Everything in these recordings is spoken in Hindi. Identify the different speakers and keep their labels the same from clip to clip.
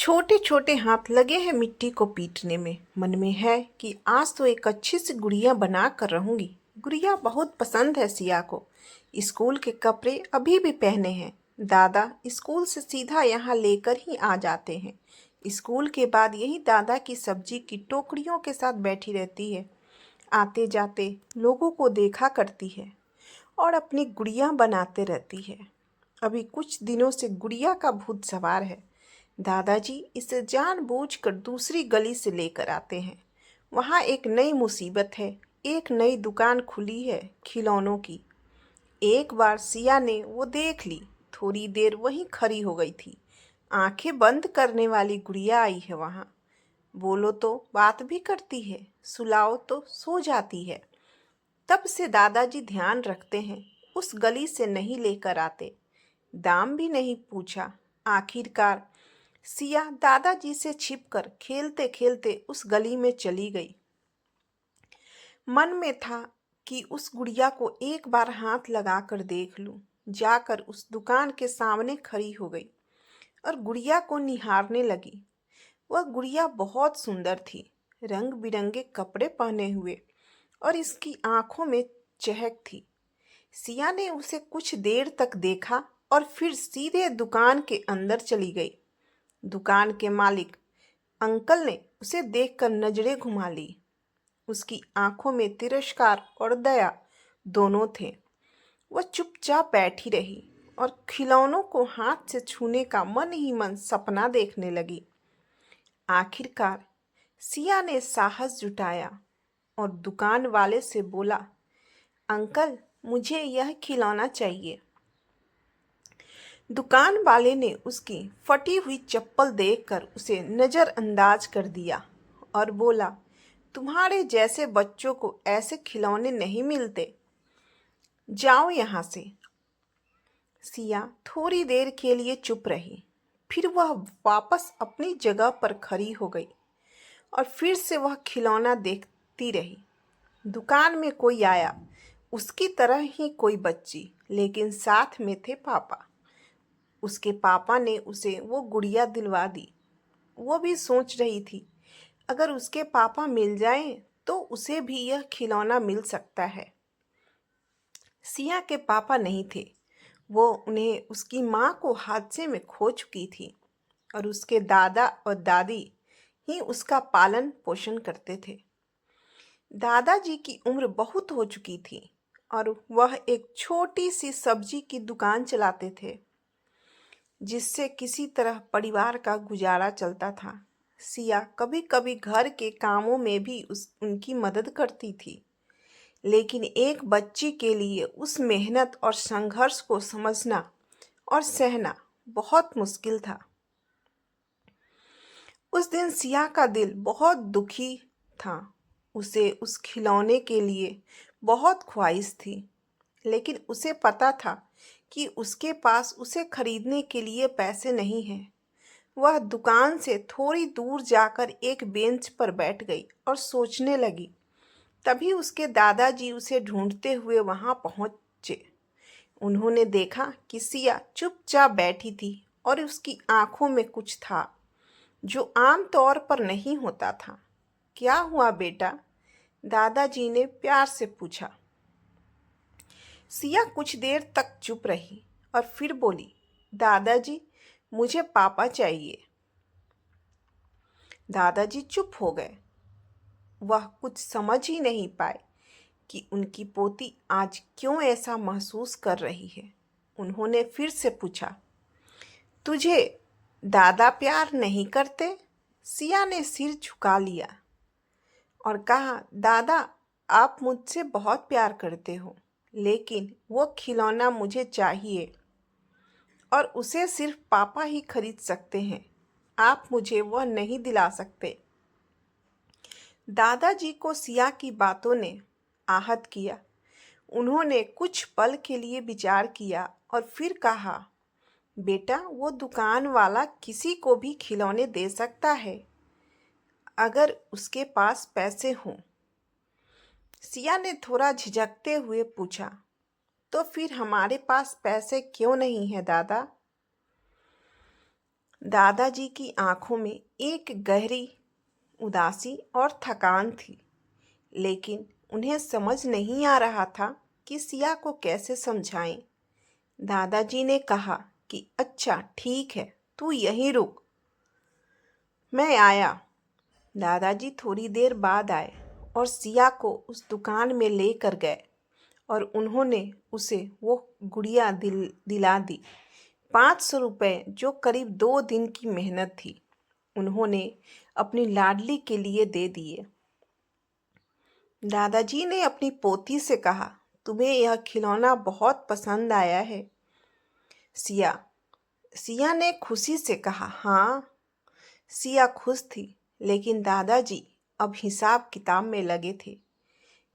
Speaker 1: छोटे छोटे हाथ लगे हैं मिट्टी को पीटने में। मन में है कि आज तो एक अच्छी सी गुड़िया बना कर रहूंगी। गुड़िया बहुत पसंद है सिया को। स्कूल के कपड़े अभी भी पहने हैं। दादा स्कूल से सीधा यहाँ लेकर ही आ जाते हैं। स्कूल के बाद यही दादा की सब्जी की टोकरियों के साथ बैठी रहती है। आते जाते लोगों को देखा करती है और अपनी गुड़िया बनाते रहती है। अभी कुछ दिनों से गुड़िया का भूत सवार है। दादाजी इसे जानबूझकर दूसरी गली से लेकर आते हैं। वहाँ एक नई मुसीबत है। एक नई दुकान खुली है खिलौनों की। एक बार सिया ने वो देख ली। थोड़ी देर वहीं खड़ी हो गई थी। आंखें बंद करने वाली गुड़िया आई है वहाँ। बोलो तो बात भी करती है, सुलाओ तो सो जाती है। तब से दादाजी ध्यान रखते हैं, उस गली से नहीं लेकर आते। दाम भी नहीं पूछा। आखिरकार सिया दादाजी से छिपकर खेलते खेलते उस गली में चली गई। मन में था कि उस गुड़िया को एक बार हाथ लगाकर देख लूं। जाकर उस दुकान के सामने खड़ी हो गई और गुड़िया को निहारने लगी। वह गुड़िया बहुत सुंदर थी, रंग बिरंगे कपड़े पहने हुए, और इसकी आंखों में चहक थी। सिया ने उसे कुछ देर तक देखा और फिर सीधे दुकान के अंदर चली गई। दुकान के मालिक अंकल ने उसे देखकर नजरें घुमा ली। उसकी आंखों में तिरस्कार और दया दोनों थे। वह चुपचाप बैठी रही और खिलौनों को हाथ से छूने का मन ही मन सपना देखने लगी। आखिरकार सिया ने साहस जुटाया और दुकान वाले से बोला, अंकल मुझे यह खिलौना चाहिए। दुकान वाले ने उसकी फटी हुई चप्पल देखकर उसे नज़रअंदाज कर दिया और बोला, तुम्हारे जैसे बच्चों को ऐसे खिलौने नहीं मिलते, जाओ यहाँ से। सिया थोड़ी देर के लिए चुप रही। फिर वह वापस अपनी जगह पर खड़ी हो गई और फिर से वह खिलौना देखती रही। दुकान में कोई आया, उसकी तरह ही कोई बच्ची, लेकिन साथ में थे पापा। उसके पापा ने उसे वो गुड़िया दिलवा दी। वो भी सोच रही थी, अगर उसके पापा मिल जाएं तो उसे भी यह खिलौना मिल सकता है। सिया के पापा नहीं थे। वो उन्हें उसकी माँ को हादसे में खो चुकी थी और उसके दादा और दादी ही उसका पालन पोषण करते थे। दादाजी की उम्र बहुत हो चुकी थी और वह एक छोटी सी सब्जी की दुकान चलाते थे, जिससे किसी तरह परिवार का गुजारा चलता था। सिया कभी कभी घर के कामों में भी उनकी मदद करती थी, लेकिन एक बच्ची के लिए उस मेहनत और संघर्ष को समझना और सहना बहुत मुश्किल था। उस दिन सिया का दिल बहुत दुखी था। उसे उस खिलौने के लिए बहुत ख्वाहिश थी, लेकिन उसे पता था कि उसके पास उसे खरीदने के लिए पैसे नहीं हैं। वह दुकान से थोड़ी दूर जाकर एक बेंच पर बैठ गई और सोचने लगी। तभी उसके दादाजी उसे ढूंढते हुए वहां पहुंचे। उन्होंने देखा कि सिया चुपचाप बैठी थी और उसकी आंखों में कुछ था जो आम तौर पर नहीं होता था। क्या हुआ बेटा? दादाजी ने प्यार से पूछा। सिया कुछ देर तक चुप रही और फिर बोली, दादाजी मुझे पापा चाहिए। दादाजी चुप हो गए। वह कुछ समझ ही नहीं पाए कि उनकी पोती आज क्यों ऐसा महसूस कर रही है। उन्होंने फिर से पूछा, तुझे दादा प्यार नहीं करते? सिया ने सिर झुका लिया और कहा, दादा आप मुझसे बहुत प्यार करते हो, लेकिन वो खिलौना मुझे चाहिए और उसे सिर्फ पापा ही खरीद सकते हैं। आप मुझे वह नहीं दिला सकते। दादाजी को सिया की बातों ने आहत किया। उन्होंने कुछ पल के लिए विचार किया और फिर कहा, बेटा वो दुकान वाला किसी को भी खिलौने दे सकता है, अगर उसके पास पैसे हों। सिया ने थोड़ा झिझकते हुए पूछा, तो फिर हमारे पास पैसे क्यों नहीं है दादा? दादाजी की आंखों में एक गहरी उदासी और थकान थी, लेकिन उन्हें समझ नहीं आ रहा था कि सिया को कैसे समझाएं। दादाजी ने कहा कि अच्छा ठीक है, तू यहीं रुक, मैं आया। दादाजी थोड़ी देर बाद आए और सिया को उस दुकान में लेकर गए और उन्होंने उसे वो गुड़िया दिला दी। 500 रुपये, जो करीब 2 दिन की मेहनत थी, उन्होंने अपनी लाडली के लिए दे दिए। दादाजी ने अपनी पोती से कहा, तुम्हें यह खिलौना बहुत पसंद आया है? सिया सिया ने खुशी से कहा, हाँ। सिया खुश थी, लेकिन दादाजी अब हिसाब किताब में लगे थे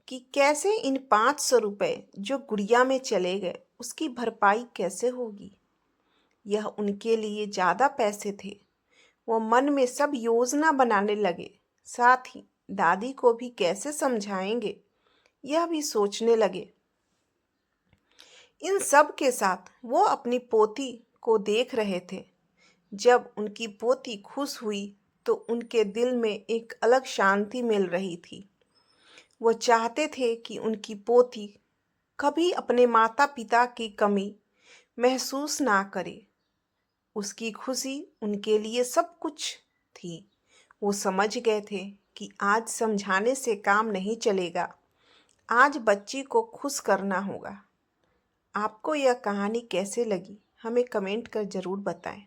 Speaker 1: कि कैसे इन 500 रुपये जो गुड़िया में चले गए उसकी भरपाई कैसे होगी। यह उनके लिए ज़्यादा पैसे थे। वो मन में सब योजना बनाने लगे, साथ ही दादी को भी कैसे समझाएंगे यह भी सोचने लगे। इन सब के साथ वो अपनी पोती को देख रहे थे। जब उनकी पोती खुश हुई तो उनके दिल में एक अलग शांति मिल रही थी। वो चाहते थे कि उनकी पोती कभी अपने माता पिता की कमी महसूस ना करे। उसकी खुशी उनके लिए सब कुछ थी। वो समझ गए थे कि आज समझाने से काम नहीं चलेगा, आज बच्ची को खुश करना होगा। आपको यह कहानी कैसे लगी, हमें कमेंट कर ज़रूर बताएं।